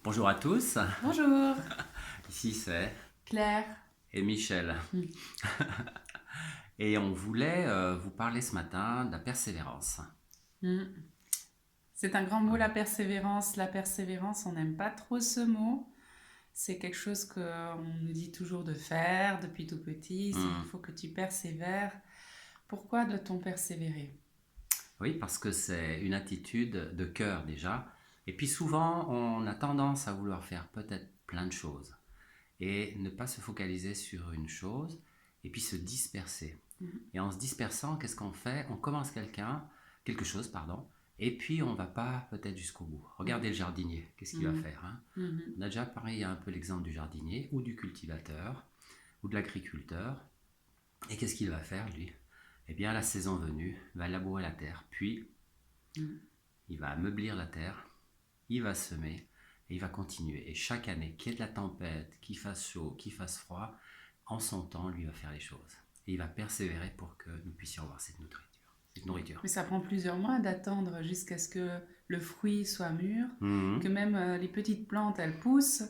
Bonjour à tous, Bonjour, ici c'est Claire. et Michel. Mm. Et on voulait vous parler ce matin de la persévérance. Mm. C'est un grand mot, la persévérance. La persévérance, on n'aime pas trop ce mot. C'est quelque chose qu'on nous dit toujours de faire depuis tout petit. C'est il Hmm. faut que tu persévères. Pourquoi doit-on persévérer? Oui, parce que c'est une attitude de cœur déjà. Et puis souvent, on a tendance à vouloir faire peut-être plein de choses et ne pas se focaliser sur une chose et puis se disperser. Mhm. Et en se dispersant, qu'est-ce qu'on fait? On commence quelque chose, pardon, et puis on ne va pas peut-être jusqu'au bout. Regardez le jardinier, qu'est-ce qu'il va Mhm. faire, hein? Mhm. On a déjà parlé un peu l'exemple du jardinier ou du cultivateur ou de l'agriculteur. Et qu'est-ce qu'il va faire, lui? Eh bien, la saison venue, il va labourer la terre, puis Mhm. il va ameublir la terre, il va semer, et il va continuer. Et chaque année, qu'il y ait de la tempête, qu'il fasse chaud, qu'il fasse froid, en son temps, lui va faire les choses. Et il va persévérer pour que nous puissions avoir cette nourriture. Cette nourriture. Mais ça prend plusieurs mois d'attendre jusqu'à ce que le fruit soit mûr, que Mhm. même les petites plantes, elles poussent.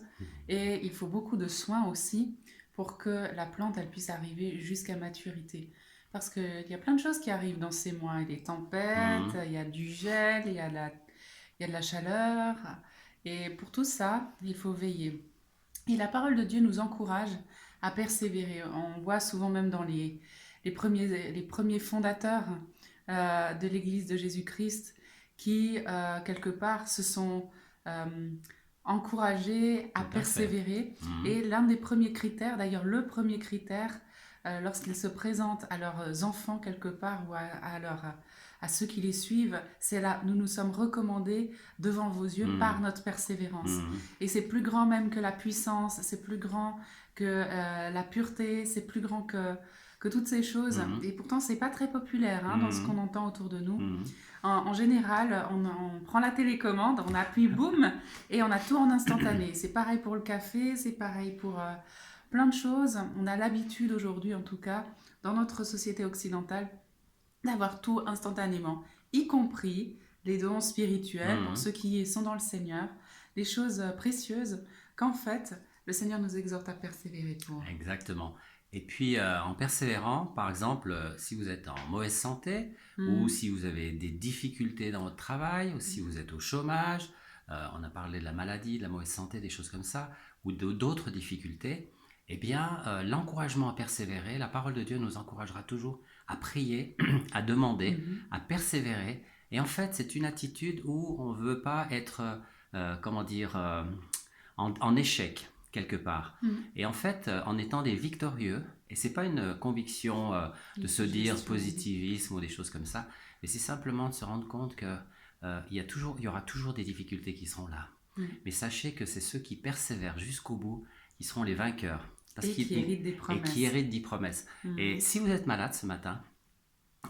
Et il faut beaucoup de soins aussi pour que la plante, elle puisse arriver jusqu'à maturité. Parce qu'il y a plein de choses qui arrivent dans ces mois. Il y a des tempêtes, Mhm. il y a du gel, il y a de la chaleur. Et pour tout ça, il faut veiller. Et la parole de Dieu nous encourage à persévérer. On voit souvent même dans les premiers fondateurs de l'Église de Jésus-Christ qui, quelque part, se sont euh, encouragés à Tout à fait. persévérer. Mhm. Et l'un des premiers critères, d'ailleurs le premier critère, lorsqu'ils se présentent à leurs enfants quelque part ou à ceux qui les suivent, c'est là, nous nous sommes recommandés devant vos yeux par Mhm. notre persévérance. Mhm. Et c'est plus grand même que la puissance, c'est plus grand que la pureté, c'est plus grand que toutes ces choses. Mhm. Et pourtant, c'est pas très populaire hein, dans ce qu'on Mhm. entend autour de nous. Mhm. En général, on prend la télécommande, on appuie boum et on a tout en instantané. C'est pareil pour le café, c'est pareil pour plein de choses. On a l'habitude aujourd'hui, en tout cas, dans notre société occidentale, d'avoir tout instantanément, y compris les dons spirituels pour Mhm. ceux qui sont dans le Seigneur, des choses précieuses qu'en fait le Seigneur nous exhorte à persévérer pour. Exactement. Et puis, en persévérant, par exemple, si vous êtes en mauvaise santé, ou Mhm. si vous avez des difficultés dans votre travail, ou si vous êtes au chômage, on a parlé de la maladie, de la mauvaise santé, des choses comme ça, ou d'autres difficultés, eh bien, l'encouragement à persévérer, la parole de Dieu nous encouragera toujours à prier, à demander, Mhm. à persévérer. Et en fait, c'est une attitude où on ne veut pas être, comment dire, en échec quelque part. Mhm. Et en fait, en étant des victorieux, et c'est pas une conviction de Une se dire suggestion. positivisme ou des choses comme ça, mais c'est simplement de se rendre compte que il y aura toujours des difficultés qui seront là. Mhm. Mais sachez que c'est ceux qui persévèrent jusqu'au bout qui seront les vainqueurs. Parce Et qui qu'ils hérite des et qui promesses. héritent des promesses. Et Mhm. si vous êtes malade ce matin,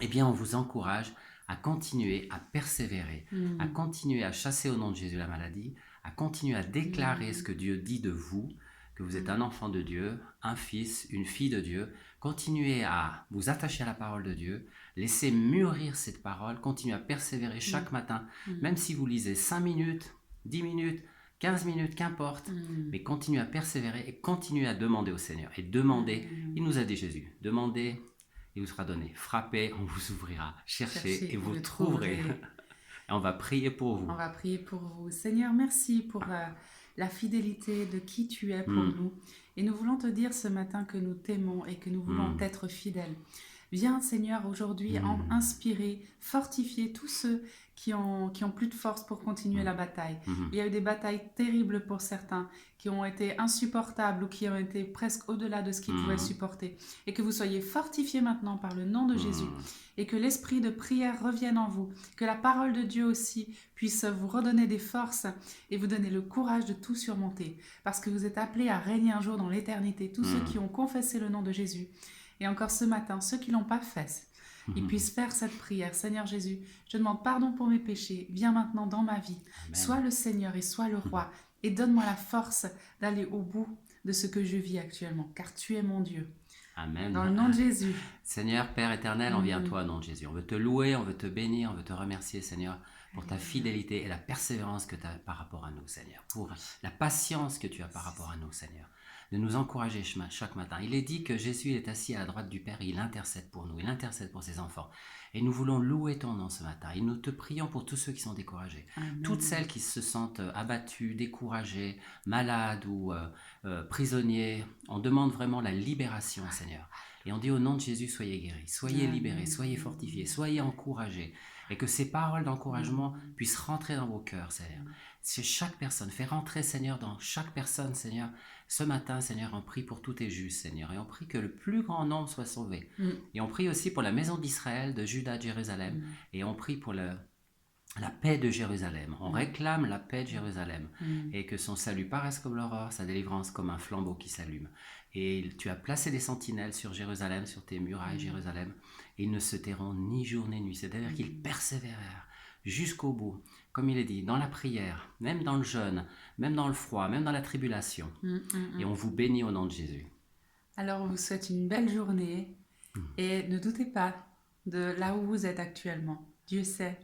eh bien, on vous encourage à continuer à persévérer, à Mhm. continuer à chasser au nom de Jésus la maladie, à continuer à déclarer ce Mhm. que Dieu dit de vous, que vous êtes un Mhm. enfant de Dieu, un fils, une fille de Dieu. Continuez à vous attacher à la parole de Dieu, laissez mûrir cette parole, continuez à persévérer chaque matin, même Mhm. si vous lisez 5 minutes, 10 minutes, 15 minutes, qu'importe, Mhm. mais continuez à persévérer et continuez à demander au Seigneur. Et demandez, il Mhm. nous a dit Jésus, demandez, il vous sera donné. Frappez, on vous ouvrira. Cherchez et Cherchez et vous le trouverez. trouverez. Et on va prier pour On vous. va prier pour vous. Seigneur, merci pour la fidélité de qui tu es pour Hmm, nous. Et nous voulons te dire ce matin que nous t'aimons et que nous voulons hmm, être fidèles. Viens, Seigneur, aujourd'hui hmm, inspirer, fortifier tous ceux qui ont plus de force pour continuer la bataille. hmm, Il y a eu des batailles terribles pour certains, qui ont été insupportables ou qui ont été presque au-delà de ce qu'ils pouvaient hmm, supporter. Et que vous soyez fortifiés maintenant par le nom de Jésus. hmm. Et que l'esprit de prière revienne en vous. Que la parole de Dieu aussi puisse vous redonner des forces et vous donner le courage de tout surmonter. Parce que vous êtes appelés à régner un jour dans l'éternité. Tous ceux qui ont confessé le nom de Jésus. Et encore ce matin, ceux qui ne l'ont pas fait, ils puissent faire cette prière. Seigneur Jésus, je demande pardon pour mes péchés. Viens maintenant dans ma vie. Sois Amen. le Seigneur et sois le roi. Et donne-moi la force d'aller au bout de ce que je vis actuellement. Car tu es mon Dieu. Dans le Amen. nom de Jésus. Seigneur, Père éternel, on vient à Mhm. toi au nom de Jésus. On veut te louer, on veut te bénir, on veut te remercier, Seigneur, pour ta Alléluia. fidélité et la persévérance que tu as par rapport à nous, Seigneur, pour la patience que tu as par rapport à nous, Seigneur, de nous encourager chaque matin. Il est dit que Jésus est assis à la droite du Père et il intercède pour nous, il intercède pour ses enfants. Et nous voulons louer ton nom ce matin. Et nous te prions pour tous ceux qui sont découragés. Toutes Amen. celles qui se sentent abattues, découragées, malades ou prisonniers. On demande vraiment la libération, Seigneur. Et on dit au nom de Jésus, soyez guéris, soyez libérés, Amen. soyez fortifiés, soyez encouragés. Et que ces paroles d'encouragement puissent rentrer dans vos cœurs, Seigneur. C'est chaque personne, fais rentrer, Seigneur, dans chaque personne, Seigneur. Ce matin, Seigneur, on prie pour tous tes justes, Seigneur. Et on prie que le plus grand nombre soit sauvé. Et on prie aussi pour la maison d'Israël, de Juda, de Jérusalem. Et on prie pour la paix de Jérusalem. On réclame la paix de Jérusalem. Et que son salut paraisse comme l'aurore, sa délivrance comme un flambeau qui s'allume. Et tu as placé des sentinelles sur Jérusalem, sur tes murailles, Jérusalem. Et ils ne se tairont ni jour ni nuit. C'est-à-dire qu'ils persévérèrent jusqu'au bout. Comme il est dit, dans la prière, même dans le jeûne, même dans le froid, même dans la tribulation. Et on vous bénit au nom de Jésus. Alors, on vous souhaite une belle journée et ne doutez pas de là où vous êtes actuellement. Dieu sait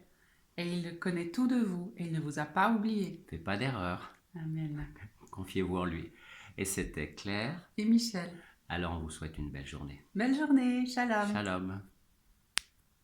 et il connaît tout de vous et il ne vous a pas oublié. Faites pas d'erreur. Amen. Confiez-vous en lui. Et c'était Claire. Et Michel. Alors on vous souhaite une belle journée. Belle journée. Shalom. Shalom.